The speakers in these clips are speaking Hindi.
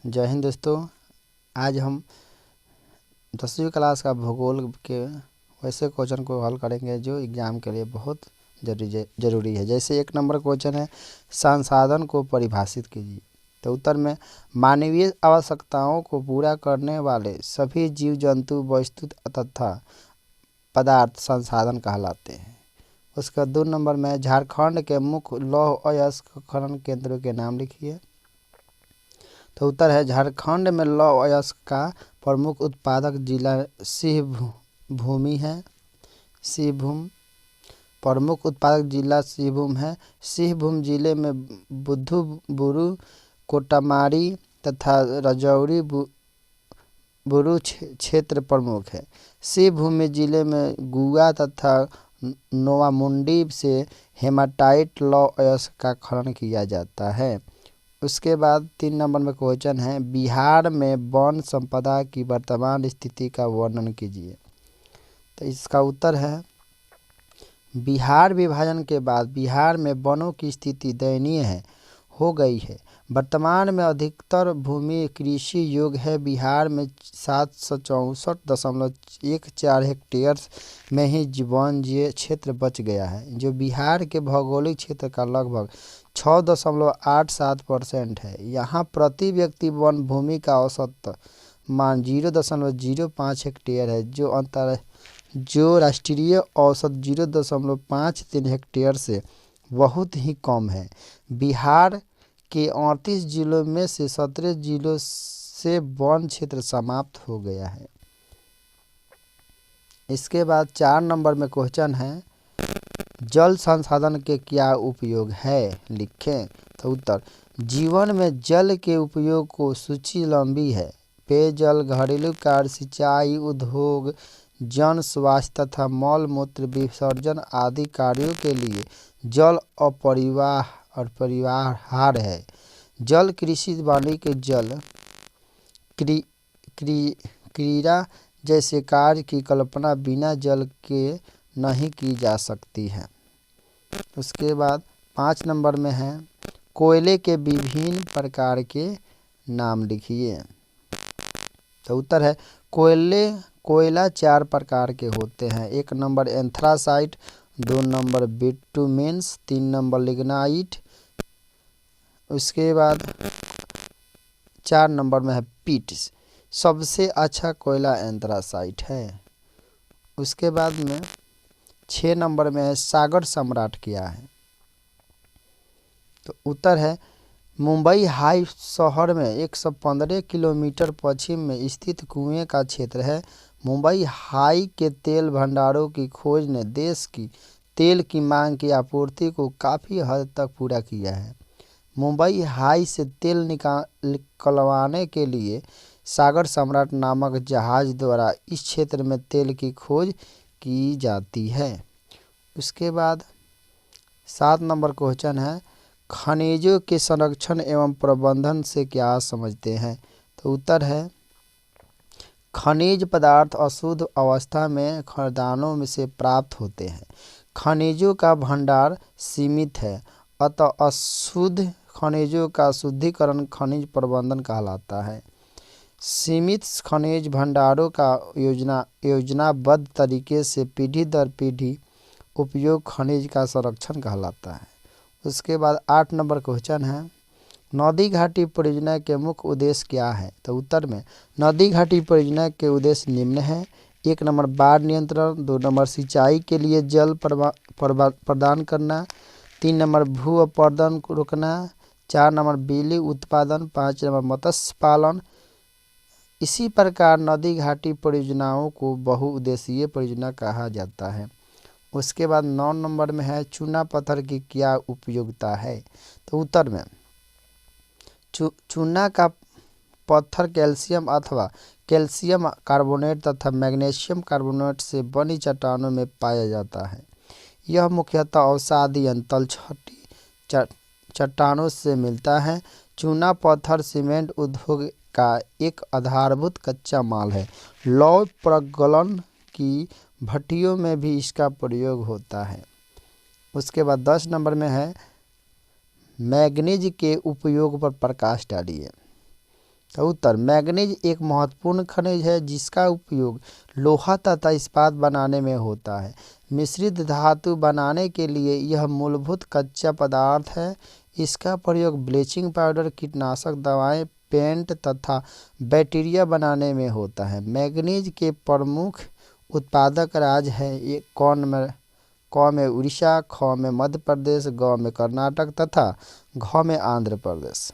जय हिंद दोस्तों। आज हम 10वीं क्लास का भूगोल के वैसे क्वेश्चन को हल करेंगे जो एग्ज़ाम के लिए बहुत ज़रूरी है। जैसे 1 नंबर क्वेश्चन है, संसाधन को परिभाषित कीजिए। तो उत्तर में मानवीय आवश्यकताओं को पूरा करने वाले सभी जीव जंतु वस्तु तथा पदार्थ संसाधन कहलाते हैं। उसका 2 नंबर में झारखंड के मुख्य लौह अयस्क खनन केंद्रों के नाम लिखिए। तो उत्तर है झारखंड में लौह अयस्क का प्रमुख उत्पादक जिला सिंहभूम है। सिंहभूम प्रमुख उत्पादक जिला सिंहभूम है। सिंहभूम जिले में बुद्धबुरु, कोटामारी तथा रजौरी बुरु क्षेत्र प्रमुख है। सिंहभूम जिले में गुआ तथा नोवामुंडी से हेमाटाइट लौह अयस्क का खनन किया जाता है। उसके बाद 3 नंबर में क्वेश्चन है, बिहार में वन संपदा की वर्तमान स्थिति का वर्णन कीजिए। तो इसका उत्तर है बिहार विभाजन के बाद बिहार में वनों की स्थिति दयनीय हो गई है। वर्तमान में अधिकतर भूमि कृषि योग्य है। बिहार में 764.14 हेक्टेयर में ही वन क्षेत्र बच गया है, जो बिहार के भौगोलिक क्षेत्र का लगभग 6.87% है। यहाँ प्रति व्यक्ति वन भूमि का औसत मान 0.05 हेक्टेयर है, जो राष्ट्रीय औसत 0.53 हेक्टेयर से बहुत ही कम है। बिहार के 38 जिलों में से 17 जिलों से वन क्षेत्र समाप्त हो गया है। इसके बाद 4 नंबर में क्वेश्चन है, जल संसाधन के क्या उपयोग है, लिखें। तो उत्तर जीवन में जल के उपयोग को सूची लंबी है। पेयजल, घरेलू कार्य, सिंचाई, उद्योग, जन स्वास्थ्य तथा मल मूत्र विसर्जन आदि कार्यों के लिए जल अपरिहार्य है। जल कृषि वानिकी जल क्रीड़ा जैसे कार्य की कल्पना बिना जल के नहीं की जा सकती है। उसके बाद 5 नंबर में है, कोयले के विभिन्न प्रकार के नाम लिखिए। तो उत्तर है कोयला 4 प्रकार के होते हैं। 1 number anthracite, 2 number bitumens, 3 number lignite. उसके बाद 4 नंबर में है पीट। सबसे अच्छा कोयला एंथ्रासाइट है। उसके बाद में 6 नंबर में है सागर सम्राट क्या है। तो उत्तर है मुंबई हाई शहर में 115 किलोमीटर पश्चिम में स्थित कुएं का क्षेत्र है। मुंबई हाई के तेल भंडारों की खोज ने देश की तेल की मांग की आपूर्ति को काफ़ी हद तक पूरा किया है। मुंबई हाई से तेल निकलवाने के लिए सागर सम्राट नामक जहाज द्वारा इस क्षेत्र में तेल की खोज की जाती है। उसके बाद 7 नंबर क्वेश्चन है, खनिजों के संरक्षण एवं प्रबंधन से क्या समझते हैं। तो उत्तर है खनिज पदार्थ अशुद्ध अवस्था में खदानों में से प्राप्त होते हैं। खनिजों का भंडार सीमित है, अतः अशुद्ध खनिजों का शुद्धिकरण खनिज प्रबंधन कहलाता है। सीमित खनिज भंडारों का योजनाबद्ध तरीके से पीढ़ी दर पीढ़ी उपयोग खनिज का संरक्षण कहलाता है। उसके बाद 8 नंबर क्वेश्चन है, नदी घाटी परियोजना के मुख्य उद्देश्य क्या है। तो उत्तर में नदी घाटी परियोजना के उद्देश्य निम्न है। 1 नंबर बाढ़ नियंत्रण, 2 नंबर सिंचाई के लिए जल प्रदान करना, 3 नंबर भू अपरदन को रोकना, 4 नंबर बिजली उत्पादन, 5 नंबर मत्स्य पालन। इसी प्रकार नदी घाटी परियोजनाओं को बहुउद्देशीय परियोजना कहा जाता है। उसके बाद 9 नंबर में है, चूना पत्थर की क्या उपयोगिता है। तो उत्तर में चूना का पत्थर कैल्शियम अथवा कैल्शियम कार्बोनेट तथा मैग्नीशियम कार्बोनेट से बनी चट्टानों में पाया जाता है। यह मुख्यतः अवसादी अंतल चट्टानों से मिलता है। चूना पत्थर सीमेंट उद्योग का एक आधारभूत कच्चा माल है। लौह प्रगलन की भट्टियों में भी इसका प्रयोग होता है। उसके बाद 10 नंबर में है, मैग्नीज के उपयोग पर प्रकाश डालिए। तो उत्तर मैग्नीज एक महत्वपूर्ण खनिज है जिसका उपयोग लोहा तथा इस्पात बनाने में होता है। मिश्रित धातु बनाने के लिए यह मूलभूत कच्चा पदार्थ है। इसका प्रयोग ब्लीचिंग पाउडर, कीटनाशक दवाएं, पेंट तथा बैक्टीरिया बनाने में होता है। मैग्नीज के प्रमुख उत्पादक राज्य हैं ये क में उड़ीसा, ख में मध्य प्रदेश, ग में कर्नाटक तथा घ में आंध्र प्रदेश।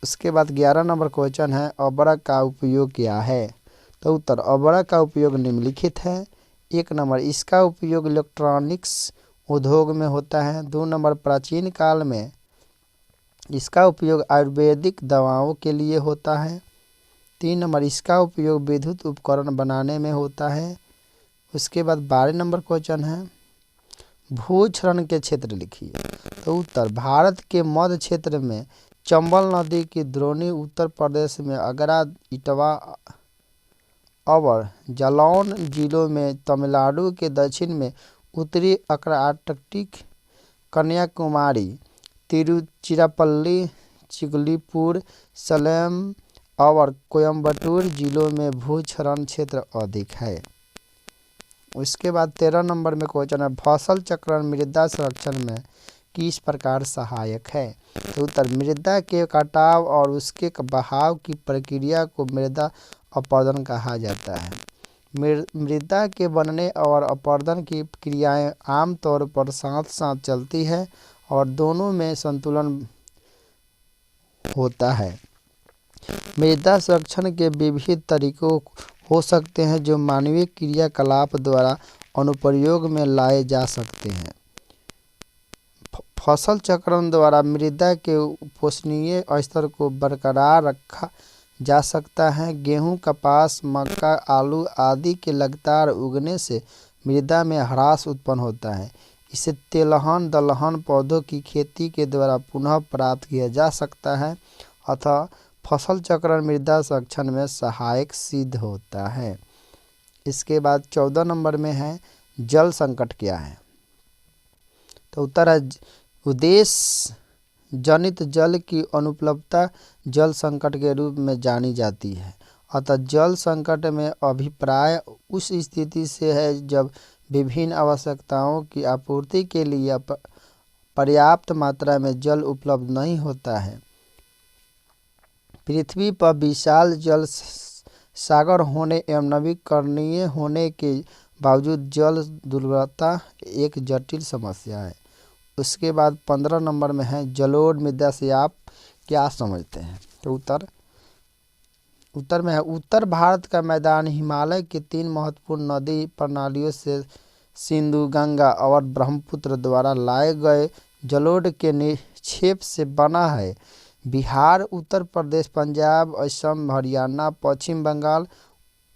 उसके बाद 11 नंबर क्वेश्चन है, अबरक का उपयोग क्या है? तो उत्तर अबरक का उपयोग निम्नलिखित है। 1 नंबर इसका उपयोग इलेक्ट्रॉनिक्स उद्योग में होता है। 2 नंबर प्राचीन काल में इसका उपयोग आयुर्वेदिक दवाओं के लिए होता है। 3 नंबर इसका उपयोग विद्युत उपकरण बनाने में होता है। उसके बाद 12 नंबर क्वेश्चन है, भूक्षरण के क्षेत्र लिखिए। तो उत्तर भारत के मध्य क्षेत्र में चंबल नदी की द्रोणी, उत्तर प्रदेश में आगरा, इटावा और जालौन जिलों में, तमिलनाडु के दक्षिण में उत्तरी अंटार्कटिक, कन्याकुमारी, तिरुचिरापल्ली, चिगलीपुर, सलेम और कोयम्बटूर जिलों में भूक्षरण क्षेत्र अधिक है। उसके बाद 13 नंबर में क्वेश्चन है, फसल चक्रण मृदा संरक्षण में किस प्रकार सहायक है? तो उत्तर मृदा के कटाव और उसके बहाव की प्रक्रिया को मृदा अपरदन कहा जाता है। मृदा के बनने और अपरदन की क्रियाएं आमतौर पर साथ साथ चलती है और दोनों में संतुलन होता है। मृदा संरक्षण के विविध तरीकों हो सकते हैं जो मानवीय क्रियाकलाप द्वारा अनुप्रयोग में लाए जा सकते हैं। फसल चक्रण द्वारा मृदा के पोषणीय स्तर को बरकरार रखा जा सकता है। गेहूं, कपास, मक्का, आलू आदि के लगातार उगने से मृदा में ह्रास उत्पन्न होता है। इसे तेलहन दलहन पौधों की खेती के द्वारा पुनः प्राप्त किया जा सकता है। अतः फसल चक्रण मृदा संरक्षण में सहायक सिद्ध होता है। इसके बाद 14 नंबर में है, जल संकट क्या है? तो उत्तर है, उद्देश्य जनित जल की अनुपलब्धता जल संकट के रूप में जानी जाती है। अतः जल संकट में अभिप्राय उस स्थिति से है जब विभिन्न आवश्यकताओं की आपूर्ति के लिए पर्याप्त मात्रा में जल उपलब्ध नहीं होता है। पृथ्वी पर विशाल जल सागर होने एवं नवीकरणीय होने के बावजूद जल दुर्लभता एक जटिल समस्या है। उसके बाद 15 नंबर में है, जलोढ़ मृदा से आप क्या समझते हैं? तो उत्तर में है, उत्तर भारत का मैदान हिमालय के 3 महत्वपूर्ण नदी प्रणालियों से सिंधु, गंगा और ब्रह्मपुत्र द्वारा लाए गए जलोढ़ के निक्षेप से बना है। बिहार, उत्तर प्रदेश, पंजाब, असम, हरियाणा, पश्चिम बंगाल,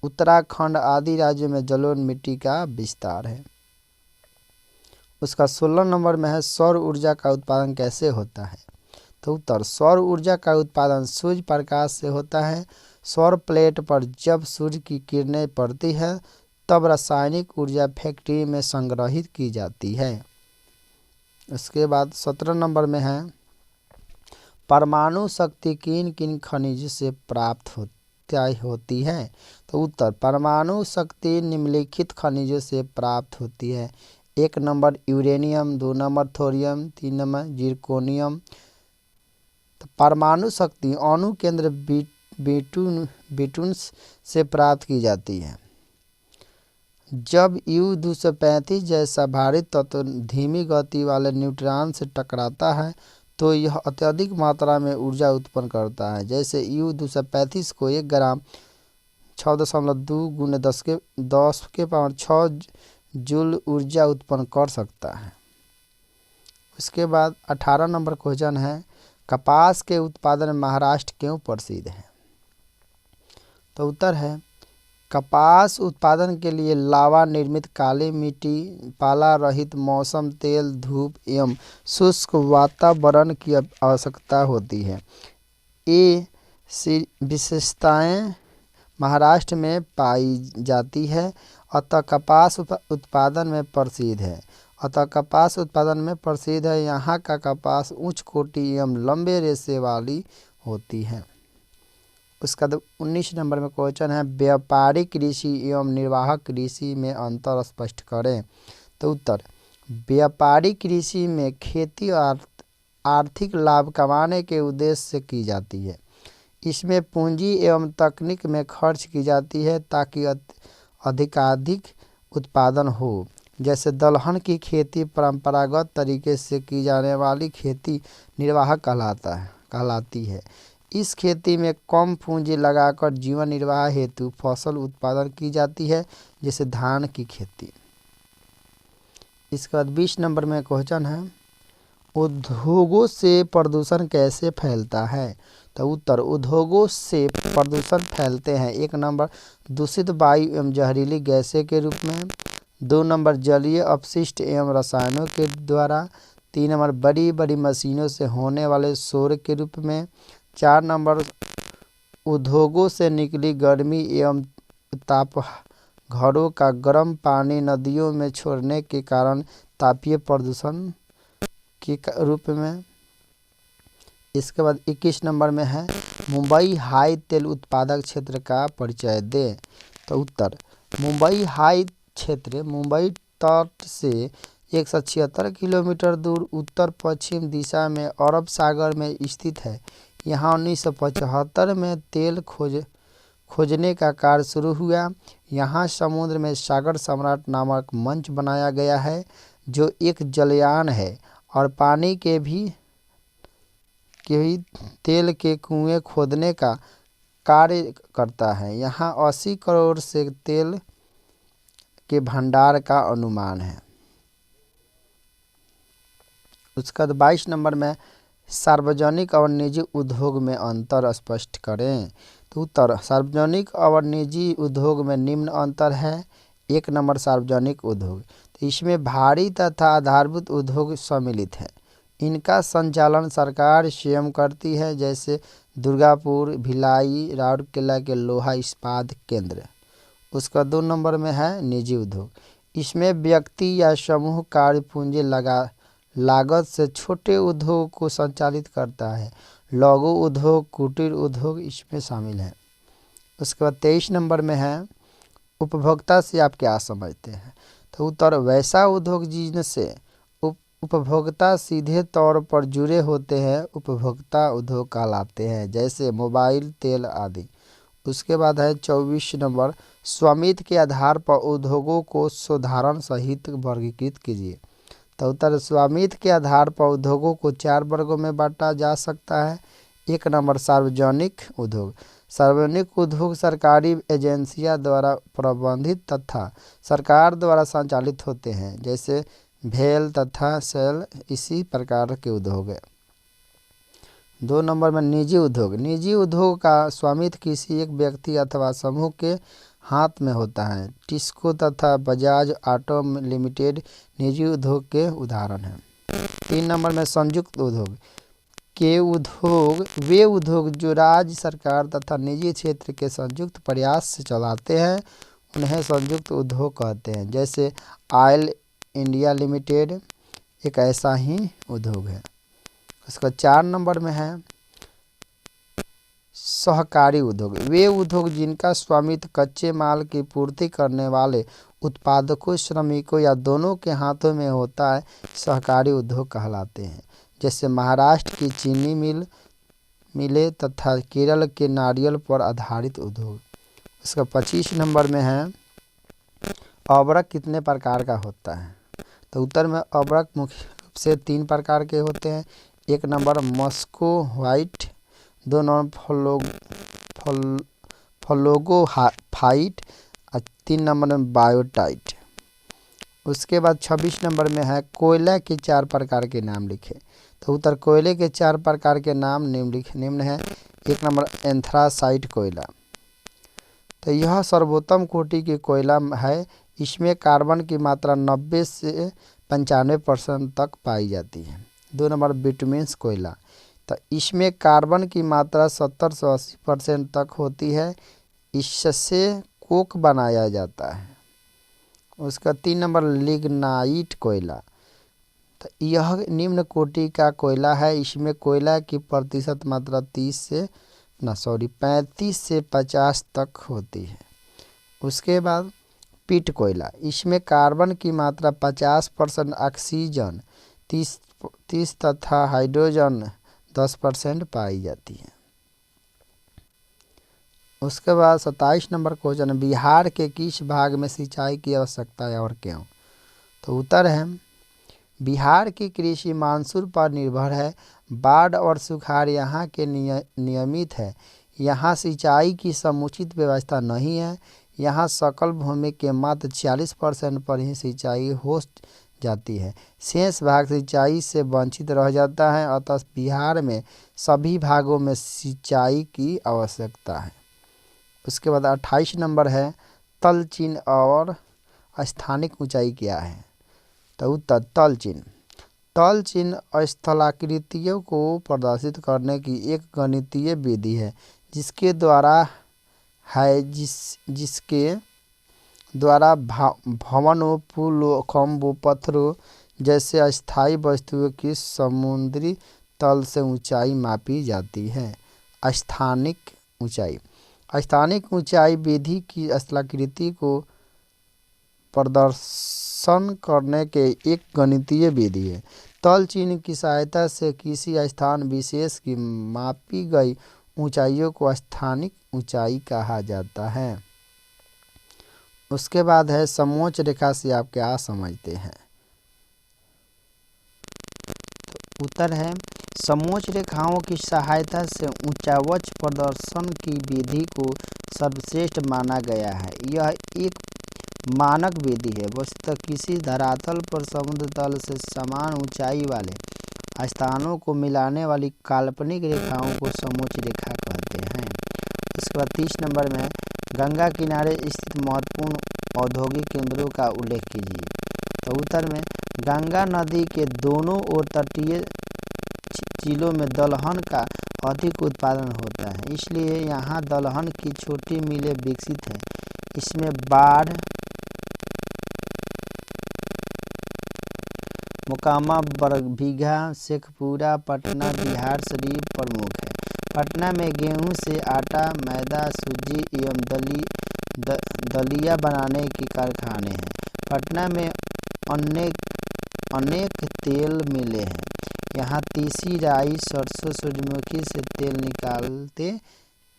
उत्तराखंड आदि राज्यों में जलोढ़ मिट्टी का विस्तार है। उसका 16 नंबर में है, सौर ऊर्जा का उत्पादन कैसे होता है? तो उत्तर सौर ऊर्जा का उत्पादन सूर्य प्रकाश से होता है। सौर प्लेट पर जब सूर्य की किरणें पड़ती है तब रासायनिक ऊर्जा फैक्ट्री में संग्रहित की जाती है। उसके बाद 17 नंबर में है, परमाणु शक्ति किन किन खनिजों से प्राप्त होती है? तो उत्तर परमाणु शक्ति निम्नलिखित खनिजों से प्राप्त होती है। 1 number uranium, 2 number thorium, 3 number zirconium. तो परमाणु शक्ति अणु केंद्र बिटून्स से प्राप्त की जाती है। जब U-235 जैसा भारी तत्व धीमी गति वाले न्यूट्रॉन से टकराता है तो यह अत्यधिक मात्रा में ऊर्जा उत्पन्न करता है। जैसे U-235 को 1 ग्राम 6.2 × 10⁻6 जूल ऊर्जा उत्पन्न कर सकता है। उसके बाद 18 नंबर क्वेश्चन है, कपास के उत्पादन में महाराष्ट्र क्यों प्रसिद्ध है? तो उत्तर है, कपास उत्पादन के लिए लावा निर्मित काली मिट्टी, पाला रहित मौसम, तेल, धूप एवं शुष्क वातावरण की आवश्यकता होती है। ये विशेषताएं महाराष्ट्र में पाई जाती है। अतः कपास उत्पादन में प्रसिद्ध है। यहाँ का कपास उच्च कोटि एवं लंबे रेशे वाली होती है। उसका 19 नंबर में क्वेश्चन है, व्यापारिक कृषि एवं निर्वाहक कृषि में अंतर स्पष्ट करें। तो उत्तर, व्यापारिक कृषि में खेती और आर्थिक लाभ कमाने के उद्देश्य से की जाती है। इसमें पूंजी एवं तकनीक में खर्च की जाती है ताकि अधिकाधिक उत्पादन हो। जैसे दलहन की खेती परंपरागत तरीके से की जाने वाली खेती निर्वाहक कहलाती है। इस खेती में कम पूंजी लगाकर जीवन निर्वाह हेतु फसल उत्पादन की जाती है, जैसे धान की खेती। इसके बाद 20 नंबर में क्वेश्चन है, उद्योगों से प्रदूषण कैसे फैलता है। तो उत्तर, उद्योगों से प्रदूषण फैलते हैं। 1 नंबर दूषित वायु एवं जहरीली गैसें के रूप में। 2 नंबर जलीय अपशिष्ट एवं रसायनों के द्वारा। 3 नंबर बड़ी बड़ी मशीनों से होने वाले शोर के रूप में। 4 नंबर उद्योगों से निकली गर्मी एवं ताप घरों का गर्म पानी नदियों में छोड़ने के कारण तापीय प्रदूषण के रूप में। इसके बाद 21 नंबर में है, मुंबई हाई तेल उत्पादक क्षेत्र का परिचय दे। तो उत्तर, मुंबई हाई क्षेत्र मुंबई तट से 176 किलोमीटर दूर उत्तर पश्चिम दिशा में अरब सागर में स्थित है। यहाँ 1975 में तेल खोजने का कार्य शुरू हुआ। यहाँ समुद्र में सागर सम्राट नामक मंच बनाया गया है, जो एक जलयान है और पानी के भी तेल के कुएं खोदने का कार्य करता है। यहाँ 80 करोड़ से तेल के भंडार का अनुमान है। उसका 22 नंबर में, सार्वजनिक और निजी उद्योग में अंतर स्पष्ट करें। तो उत्तर, सार्वजनिक और निजी उद्योग में निम्न अंतर है। 1 नंबर सार्वजनिक उद्योग, तो इसमें भारी तथा आधारभूत उद्योग सम्मिलित हैं। इनका संचालन सरकार स्वयं करती है, जैसे दुर्गापुर, भिलाई, राउरकेला के लोहा इस्पात केंद्र। उसका 2 नंबर में है निजी उद्योग। इसमें व्यक्ति या समूह कार्य पूंजी लागत से छोटे उद्योग को संचालित करता है। लघु उद्योग, कुटीर उद्योग इसमें शामिल है। उसके बाद 23 नंबर में है, उपभोक्ता से आप क्या समझते हैं। तो उत्तर, वैसा उद्योग जिनसे उपभोक्ता सीधे तौर पर जुड़े होते हैं उपभोक्ता उद्योग कहलाते हैं, जैसे मोबाइल, तेल आदि। उसके बाद है 24 नंबर, स्वामित्व के आधार पर उद्योगों को साधारण सहित वर्गीकृत कीजिए। तो उत्तर, स्वामित्व के आधार पर उद्योगों को 4 वर्गों में बांटा जा सकता है। 1 नंबर सार्वजनिक उद्योग। सार्वजनिक उद्योग सरकारी एजेंसियां द्वारा प्रबंधित तथा सरकार द्वारा संचालित होते हैं, जैसे भेल तथा सेल इसी प्रकार के उद्योग है। 2 नंबर में निजी उद्योग। निजी उद्योग का स्वामित्व किसी एक व्यक्ति अथवा समूह के हाथ में होता है। टिस्को तथा बजाज ऑटो लिमिटेड निजी उद्योग के उदाहरण हैं। 3 नंबर में संयुक्त उद्योग के उद्योग वे उद्योग जो राज्य सरकार तथा निजी क्षेत्र के संयुक्त प्रयास से चलाते हैं, उन्हें संयुक्त उद्योग कहते हैं, जैसे ऑयल इंडिया लिमिटेड एक ऐसा ही उद्योग है। उसका 4 नंबर में है सहकारी उद्योग। वे उद्योग जिनका स्वामित्व कच्चे माल की पूर्ति करने वाले उत्पादकों, श्रमिकों या दोनों के हाथों में होता है, सहकारी उद्योग कहलाते हैं, जैसे महाराष्ट्र की चीनी मिलें तथा केरल के नारियल पर आधारित उद्योग। इसका 25 नंबर में है, उर्वरक कितने प्रकार का होता है। तो उत्तर में उर्वरक मुख्य रूप से 3 प्रकार के होते हैं। 1 नंबर मस्को व्हाइट, 2 नंबर फ्लोगोफाइट और 3 नंबर में बायोटाइट। उसके बाद 26 नंबर में है, कोयला के 4 प्रकार के नाम लिखे। तो उत्तर, कोयले के 4 प्रकार के नाम निम्न है। 1 नंबर एंथ्रासाइट कोयला, तो यह सर्वोत्तम कोटि की कोयला है। इसमें कार्बन की मात्रा 90 से 95% तक पाई जाती है। 2 नंबर बिटुमिनस कोयला, तो इसमें कार्बन की मात्रा 70 से 80% तक होती है। इससे कोक बनाया जाता है। उसका 3 नंबर लिग्नाइट कोयला, तो यह निम्न कोटि का कोयला है। इसमें कोयला की प्रतिशत मात्रा 30 से 35 से 50 तक होती है। उसके बाद पीट कोयला, इसमें कार्बन की मात्रा 50%, ऑक्सीजन 30 तथा हाइड्रोजन 10% पाई जाती है। उसके बाद 27 नंबर क्वेश्चन, बिहार के किस भाग में सिंचाई की आवश्यकता है और क्यों? तो उत्तर है बिहार की कृषि मानसून पर निर्भर है। बाढ़ और सुखाड़ यहाँ के नियमित है। यहाँ सिंचाई की समुचित व्यवस्था नहीं है। यहाँ सकल भूमि के मात्र 40% पर ही सिंचाई हो जाती है। शेष भाग सिंचाई से वंचित रह जाता है। अतः बिहार में सभी भागों में सिंचाई की आवश्यकता है। उसके बाद 28 नंबर है, तल चिन्ह और स्थानिक ऊंचाई क्या है? तो उत्तर तल चिन्ह स्थलाकृतियों को प्रदर्शित करने की एक गणितीय विधि है जिसके द्वारा भवनों, पुलों, खंभों, पत्थरों जैसे अस्थायी वस्तुओं की समुद्री तल से ऊंचाई मापी जाती है। स्थानिक ऊंचाई विधि की स्थलाकृति को प्रदर्शन करने के एक गणितीय विधि है। तल चिन्ह की सहायता से किसी स्थान विशेष की मापी गई ऊंचाइयों को स्थानिक ऊंचाई कहा जाता है। उसके बाद है समोच्च रेखा से आप क्या समझते हैं? तो उत्तर है समोच्च रेखाओं की सहायता से ऊंचावच प्रदर्शन की विधि को सर्वश्रेष्ठ माना गया है। यह एक मानक विधि है। वस्तुतः किसी धरातल पर समुद्र तल से समान ऊंचाई वाले स्थानों को मिलाने वाली काल्पनिक रेखाओं को समोच्च रेखा कहते हैं। इसके बाद 30 नंबर में गंगा किनारे स्थित महत्वपूर्ण औद्योगिक केंद्रों का उल्लेख कीजिए। तो उत्तर में गंगा नदी के दोनों ओर तटीय जिलों में दलहन का अधिक उत्पादन होता है, इसलिए यहाँ दलहन की छोटी मिलें विकसित हैं। इसमें बाढ़, मोकामा, बरबीघा, शेखपुरा, पटना, बिहार शरीफ प्रमुख है। पटना में गेहूं से आटा, मैदा, सूजी एवं दलिया बनाने की कारखाने हैं। पटना में अनेक तेल मिलें हैं। यहाँ तीसी, राई, सरसों, सूरजमुखी से तेल निकालते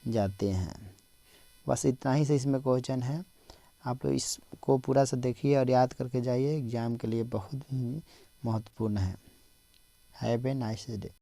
जाते हैं। बस इतना ही से इसमें क्वेश्चन है। आप लोग इसको पूरा से देखिए और याद करके जाइए, एग्जाम के लिए बहुत ही महत्वपूर्ण है। Have a nice day.